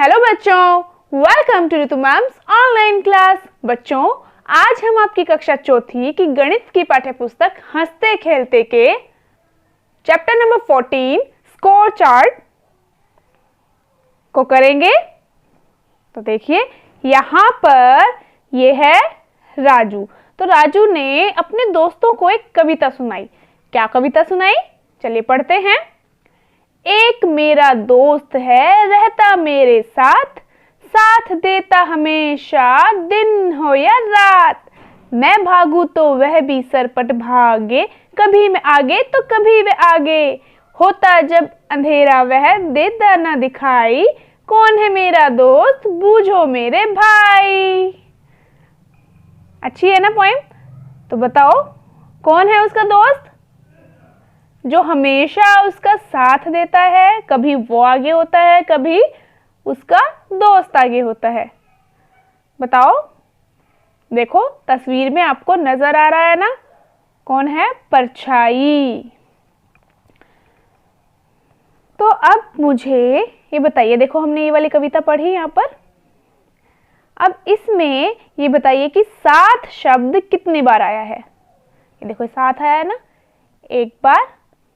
Hello बच्चों, welcome to Ritu ma'am's online class. बच्चों, आज हम आपकी कक्षा चौथी की गणित की पाठ्य पुस्तक हंसते खेलते के चैप्टर नंबर 14 स्कोर चार्ट को करेंगे। तो देखिए यहाँ पर ये है राजू। तो राजू ने अपने दोस्तों को एक कविता सुनाई। क्या कविता सुनाई? चलिए पढ़ते हैं। एक मेरा दोस्त है रहता मेरे साथ, साथ देता हमेशा दिन हो या रात। मैं भागूं तो वह भी सरपट भागे, कभी मैं आगे तो कभी वह आगे। होता जब अंधेरा वह देता न दिखाई, कौन है मेरा दोस्त बूझो मेरे भाई। अच्छी है ना पोएम? तो बताओ कौन है उसका दोस्त जो हमेशा उसका साथ देता है। कभी वो आगे होता है, कभी उसका दोस्त आगे होता है। बताओ, देखो तस्वीर में आपको नजर आ रहा है ना, कौन है? परछाई। तो अब मुझे ये बताइए, देखो हमने ये वाली कविता पढ़ी यहाँ पर। अब इसमें ये बताइए कि साथ शब्द कितनी बार आया है। ये देखो साथ आया है ना, एक बार,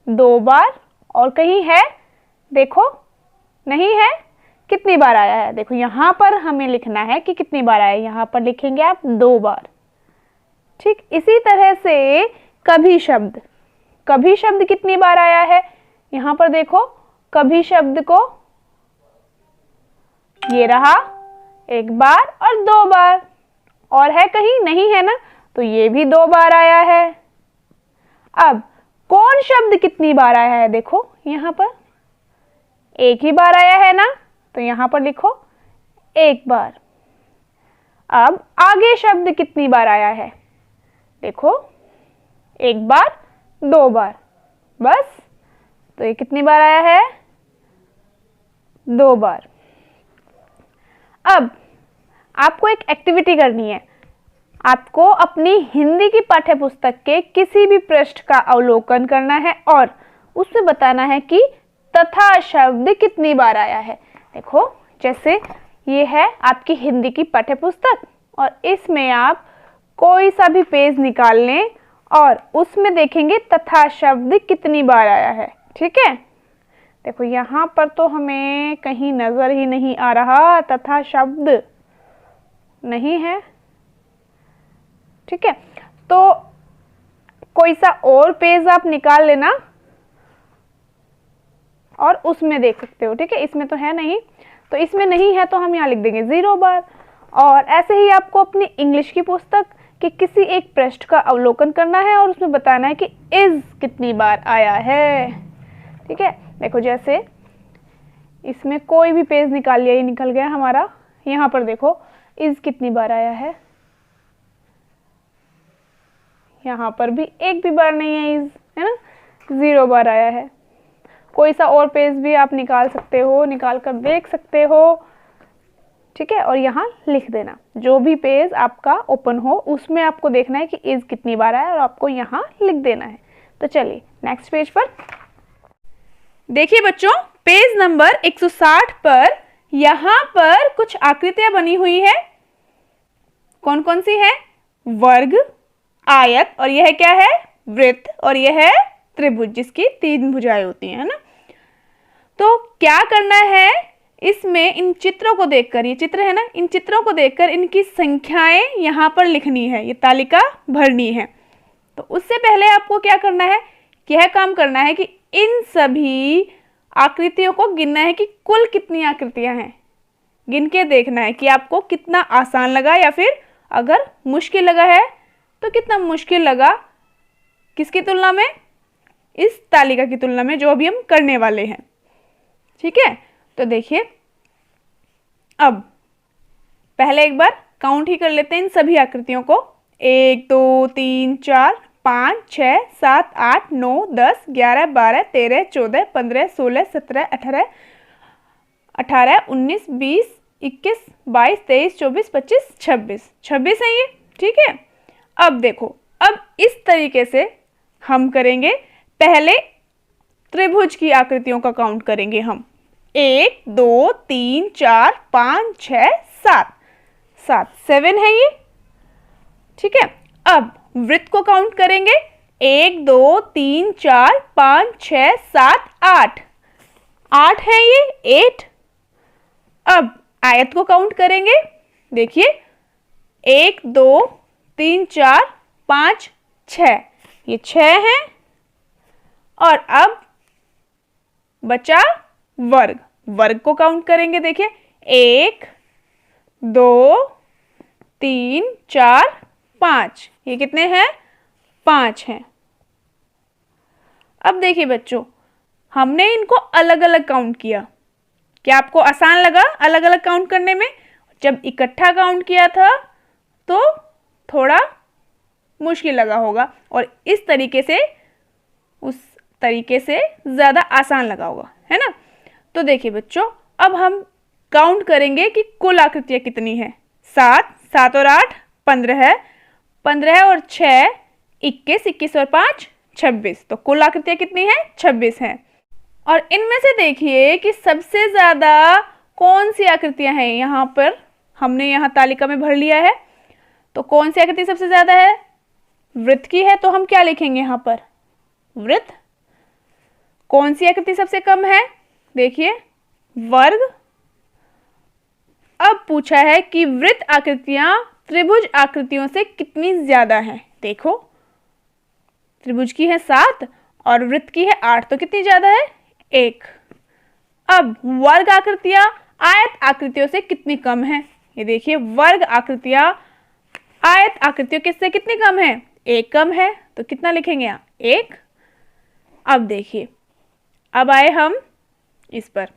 दो बार, और कहीं है? देखो नहीं है। कितनी बार आया है? देखो यहाँ पर हमें लिखना है कि कितनी बार आया है। यहाँ पर लिखेंगे आप 2 बार। ठीक इसी तरह से कभी शब्द, कभी शब्द कितनी बार आया है? यहाँ पर देखो कभी शब्द को, ये रहा, एक बार और 2 बार। और है कहीं? नहीं है ना, तो ये भी 2 बार आया है। अब कौन शब्द कितनी बार आया है? देखो यहाँ पर एक ही बार आया है ना, तो यहाँ पर लिखो एक बार। अब आगे शब्द कितनी बार आया है? देखो एक बार, 2 बार, बस। तो ये कितनी बार आया है? 2 बार। अब आपको एक एक्टिविटी करनी है। आपको अपनी हिंदी की पाठ्य पुस्तक के किसी भी पृष्ठ का अवलोकन करना है और उसमें बताना है कि तथा शब्द कितनी बार आया है। देखो जैसे ये है आपकी हिंदी की पाठ्य पुस्तक और इसमें आप कोई सा भी पेज निकाल लें और उसमें देखेंगे तथा शब्द कितनी बार आया है। ठीक है, देखो यहाँ पर तो हमें कहीं नजर ही नहीं आ रहा, तथा शब्द नहीं है। ठीक है, तो कोई सा और पेज आप निकाल लेना और उसमें देख सकते हो। ठीक है, इसमें तो है नहीं, तो इसमें नहीं है तो हम यहाँ लिख देंगे 0 बार। और ऐसे ही आपको अपनी इंग्लिश की पुस्तक के किसी एक पृष्ठ का अवलोकन करना है और उसमें बताना है कि इज कितनी बार आया है। ठीक है, देखो जैसे इसमें कोई भी पेज निकाल लिया, ये निकल गया हमारा। यहाँ पर देखो इज कितनी बार आया है। यहाँ पर भी एक भी बार नहीं है इज, है ना, 0 बार आया है। कोई सा और पेज भी आप निकाल सकते हो, निकाल कर देख सकते हो। ठीक है, और यहाँ लिख देना जो भी पेज आपका ओपन हो उसमें आपको देखना है कि इज कितनी बार आया और आपको यहाँ लिख देना है। तो चलिए नेक्स्ट पेज पर देखिए बच्चों, पेज नंबर 160 पर यहाँ पर कुछ आकृतियां बनी हुई है। कौन कौन सी है? वर्ग, आयत, और यह क्या है? वृत्त, और यह है त्रिभुज जिसकी 3 भुजाएं होती हैं, है ना। तो क्या करना है इसमें? इन चित्रों को देखकर, ये चित्र है ना, इन चित्रों को देखकर इनकी संख्याएं यहाँ पर लिखनी है, ये तालिका भरनी है। तो उससे पहले आपको क्या करना है? यह काम करना है कि इन सभी आकृतियों को गिनना है कि कुल कितनी आकृतियां हैं। गिन के देखना है कि आपको कितना आसान लगा या फिर अगर मुश्किल लगा है तो कितना मुश्किल लगा, किसकी तुलना में? इस तालिका की तुलना में जो अभी हम करने वाले हैं। ठीक है, तो देखिए अब पहले एक बार काउंट ही कर लेते हैं इन सभी आकृतियों को। 1 2 3 4 5 6 7 8 9 10 11 12 13 14 15 16 17 18 18 19 20 21 22 23 24 25 26 26 है ये। ठीक है, अब देखो, अब इस तरीके से हम करेंगे। पहले त्रिभुज की आकृतियों का काउंट करेंगे हम। 1 2 3 4 5 6 7, 7 है ये। ठीक है, अब वृत्त को काउंट करेंगे। 1 2 3 4 5 6 7 8, 8 है ये, 8। अब आयत को काउंट करेंगे। देखिए 1 2 3 4 5 6, ये 6 है। और अब बचा वर्ग, वर्ग को काउंट करेंगे। देखिए 1 2 3 4 5, ये कितने हैं? 5 हैं। अब देखिए बच्चों, हमने इनको अलग अलग काउंट किया। क्या आपको आसान लगा अलग अलग काउंट करने में? जब इकट्ठा काउंट किया था तो थोड़ा मुश्किल लगा होगा, और इस तरीके से उस तरीके से ज़्यादा आसान लगा होगा, है ना। तो देखिए बच्चों, अब हम काउंट करेंगे कि कुल आकृतियाँ कितनी है। 7, 7 और 8 15 है, 15 और 6 21, 21 और 5 26, तो कुल आकृतियाँ कितनी है? 26 हैं। और इनमें से देखिए कि सबसे ज़्यादा कौन सी आकृतियाँ हैं। यहाँ पर हमने यहाँ तालिका में भर लिया है, तो कौन सी आकृति सबसे ज़्यादा है? वृत्त की है, तो हम क्या लिखेंगे यहाँ पर? वृत्त। कौन सी आकृति सबसे कम है? देखिए वर्ग। अब पूछा है कि वृत्त आकृतियां त्रिभुज आकृतियों से कितनी ज्यादा हैं। देखो त्रिभुज की है 7 और वृत्त की है 8, तो कितनी ज्यादा है? 1। अब वर्ग आकृतियां आयत आकृतियों से कितनी कम है? ये देखिए वर्ग आकृतियां आयत आकृतियों किससे कितनी कम है? 1 कम है, तो कितना लिखेंगे यहाँ? 1। अब देखिए, अब आए हम इस पर।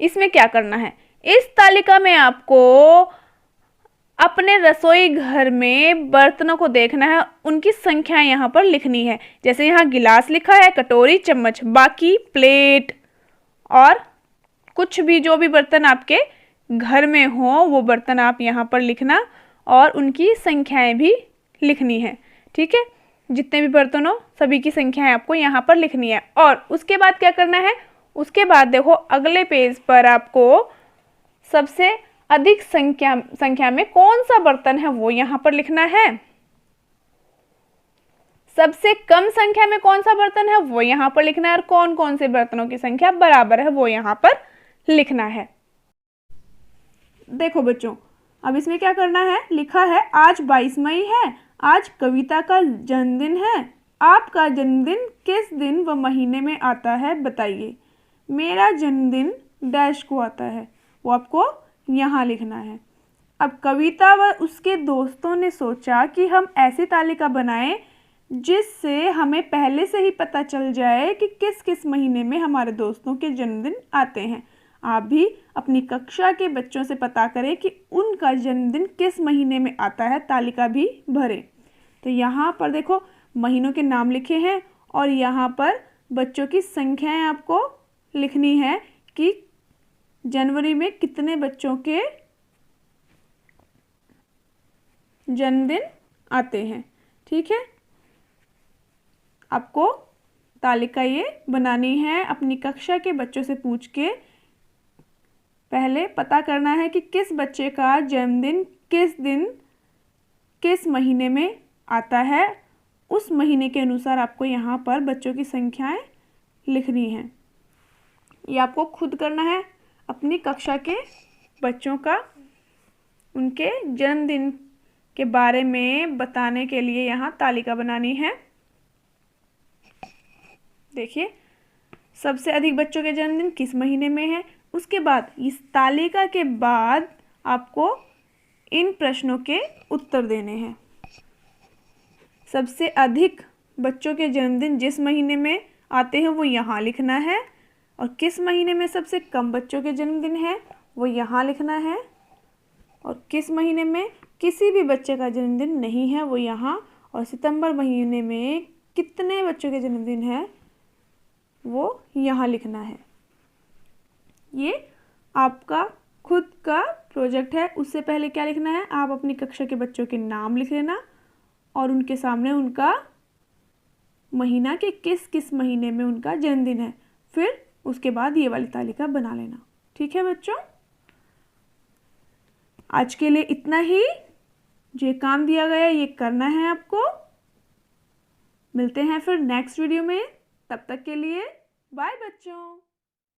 इसमें क्या करना है? इस तालिका में आपको अपने रसोई घर में बर्तनों को देखना है, उनकी संख्या यहाँ पर लिखनी है। जैसे यहाँ गिलास लिखा है, कटोरी, चम्मच, बाकी प्लेट और कुछ भी जो भी बर्तन आपके घर में हो वो बर्तन आप यहाँ पर लिखना, और उनकी संख्याएं भी लिखनी है। ठीक है, जितने भी बर्तन हो सभी की संख्याएं आपको यहाँ पर लिखनी है। और उसके बाद क्या करना है? उसके बाद देखो अगले पेज पर आपको सबसे अधिक संख्या में कौन सा बर्तन है वो यहाँ पर लिखना है। सबसे कम संख्या में कौन सा बर्तन है वो यहाँ पर लिखना है, और कौन कौन से बर्तनों की संख्या बराबर है वो यहाँ पर लिखना है। देखो बच्चों, अब इसमें क्या करना है? लिखा है आज 22 मई है, आज कविता का जन्मदिन है, आपका जन्मदिन किस दिन व महीने में आता है बताइए। मेरा जन्मदिन डैश को आता है, वो आपको यहाँ लिखना है। अब कविता व उसके दोस्तों ने सोचा कि हम ऐसी तालिका बनाएं जिससे हमें पहले से ही पता चल जाए कि किस किस महीने में हमारे दोस्तों के जन्मदिन आते हैं। आप भी अपनी कक्षा के बच्चों से पता करें कि उनका जन्मदिन किस महीने में आता है, तालिका भी भरें। तो यहाँ पर देखो महीनों के नाम लिखे हैं, और यहाँ पर बच्चों की संख्याएं आपको लिखनी है कि जनवरी में कितने बच्चों के जन्मदिन आते हैं। ठीक है, आपको तालिका ये बनानी है, अपनी कक्षा के बच्चों से पूछ के पहले पता करना है कि किस बच्चे का जन्मदिन किस दिन किस महीने में आता है। उस महीने के अनुसार आपको यहाँ पर बच्चों की संख्याएं लिखनी हैं। ये आपको खुद करना है, अपनी कक्षा के बच्चों का उनके जन्मदिन के बारे में बताने के लिए यहाँ तालिका बनानी है। देखिए सबसे अधिक बच्चों के जन्मदिन किस महीने में है। उसके बाद इस तालिका के बाद आपको इन प्रश्नों के उत्तर देने हैं। सबसे अधिक बच्चों के जन्मदिन जिस महीने में आते हैं वो यहाँ लिखना है, और किस महीने में सबसे कम बच्चों के जन्मदिन है वो यहाँ लिखना है, और किस महीने में किसी भी बच्चे का जन्मदिन नहीं है वो यहाँ, और सितंबर महीने में कितने बच्चों के जन्मदिन है वो यहाँ लिखना है। ये आपका खुद का प्रोजेक्ट है। उससे पहले क्या लिखना है? आप अपनी कक्षा के बच्चों के नाम लिख लेना, और उनके सामने उनका महीना के किस किस महीने में उनका जन्मदिन है, फिर उसके बाद ये वाली तालिका बना लेना। ठीक है बच्चों, आज के लिए इतना ही। जो काम दिया गया ये करना है आपको। मिलते हैं फिर नेक्स्ट वीडियो में, तब तक के लिए बाय बच्चों।